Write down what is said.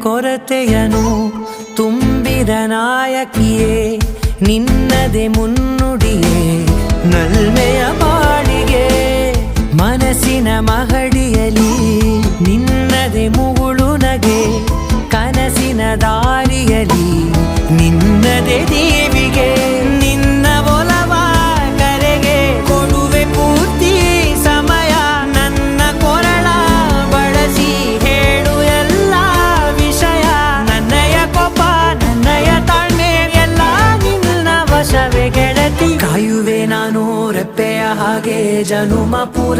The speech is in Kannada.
ಕೊರತೆಯನು ತುಂಬಿದ ನಾಯಕಿಯೇ ನಿನ್ನದೆ ಮುನ್ನುಡಿಯೇ ನಲ್ಮೆಯ ಬಾಳಿಗೆ ಮನಸ್ಸಿನ ಮಹಡಿಯಲಿ ನಿನ್ನದೆ ಮುಗುಳು ನಗೆ ಕನಸಿನ ದಾರಿಯಲಿ ನಿನ್ನದೆ ದೇವಿಗೆ ನಿನ್ನ ಒಲವ ಕರೆಗೆ ಕೊಡುವೆ ಪೂರ್ತಿ ಸಮಯ ನನ್ನ ಕೊರಳ ಬಳಸಿ ಹೇಳು ಎಲ್ಲ ವಿಷಯ ನನ್ನಯ ಕೋಪ ನನ್ನಯ ತಾಳ್ಮೆ ಎಲ್ಲ ನಿನ್ನ ವಶವೇ ಗೆಳತಿ ಕಾಯುವೆ ನಾನು ರೆಪ್ಪೆಯ ಹಾಗೆ ಜನುಮ ಪೂರ